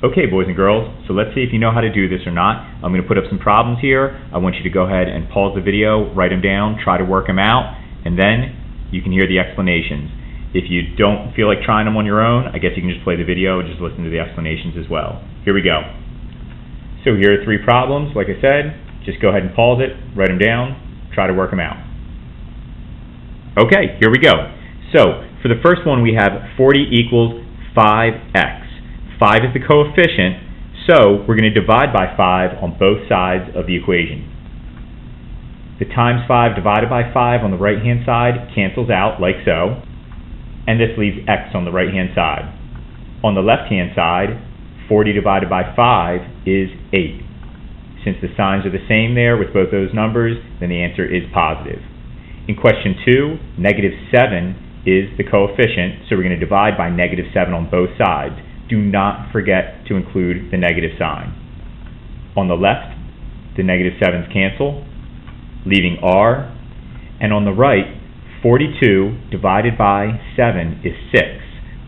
Okay, boys and girls, so let's see if you know how to do this or not. I'm going to put up some problems here. I want you to go ahead and pause the video, write them down, try to work them out, and then you can hear the explanations. If you don't feel like trying them on your own, I guess you can just play the video and just listen to the explanations as well. Here we go. So here are 3 problems. Like I said, just go ahead and pause it, write them down, try to work them out. Okay, here we go. So for the first one, we have 40 equals 5x. 5 is the coefficient, so we're going to divide by 5 on both sides of the equation. The times 5 divided by 5 on the right-hand side cancels out like so, and this leaves x on the right-hand side. On the left-hand side, 40 divided by 5 is 8. Since the signs are the same there with both those numbers, then the answer is positive. In question 2, -7 is the coefficient, so we're going to divide by -7 on both sides. Do not forget to include the negative sign. On the left, the -7's cancel, leaving r, and on the right, 42 divided by 7 is 6.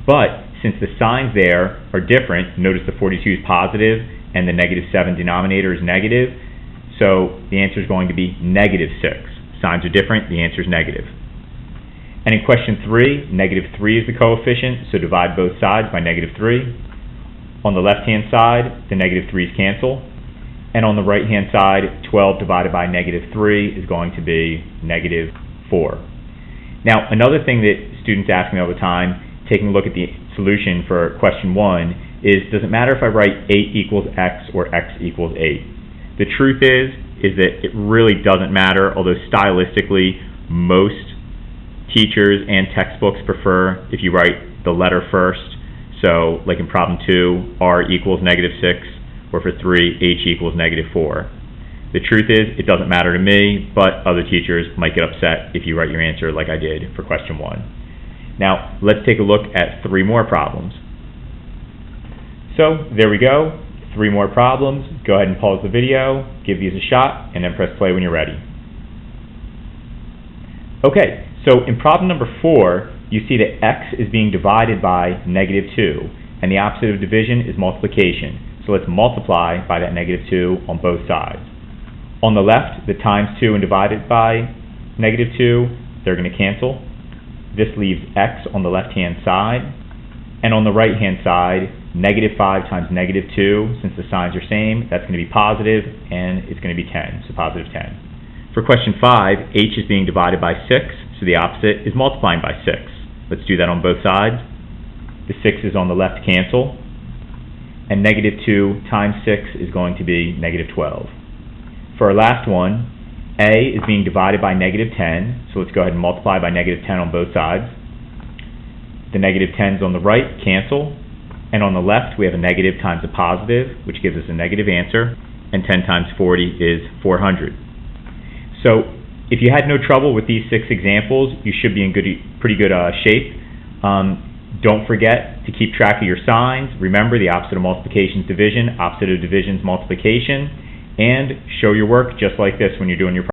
But since the signs there are different, notice the 42 is positive and the -7 denominator is negative, so the answer is going to be -6. Signs are different, the answer is negative. And in question 3, -3 is the coefficient, so divide both sides by -3. On the left-hand side, the -3's cancel. And on the right-hand side, 12 divided by -3 is going to be -4. Now, another thing that students ask me all the time, taking a look at the solution for question 1, is does it matter if I write 8 equals x or x equals 8? The truth is that it really doesn't matter, although stylistically, most teachers and textbooks prefer if you write the letter first. So, like in problem 2, r equals -6, or for 3, h equals -4. The truth is, it doesn't matter to me, but other teachers might get upset if you write your answer like I did for question 1. Now, let's take a look at 3 more problems. So, there we go. 3 more problems. Go ahead and pause the video, give these a shot, and then press play when you're ready. Okay. So in problem number 4, you see that x is being divided by -2, and the opposite of division is multiplication. So let's multiply by that -2 on both sides. On the left, the times 2 and divided by -2, they're going to cancel. This leaves x on the left-hand side. And on the right-hand side, -5 times -2, since the signs are same, that's going to be positive, and it's going to be 10, so positive 10. For question 5, h is being divided by 6. So the opposite is multiplying by 6. Let's do that on both sides. The 6 is on the left cancel, and -2 times 6 is going to be -12. For our last one, a is being divided by -10, so let's go ahead and multiply by -10 on both sides. The -10's on the right cancel, and on the left we have a negative times a positive, which gives us a negative answer, and 10 times 40 is 400. So if you had no trouble with these 6 examples, you should be in pretty good shape. Don't forget to keep track of your signs. Remember, the opposite of multiplication is division, opposite of division is multiplication, and show your work just like this when you're doing your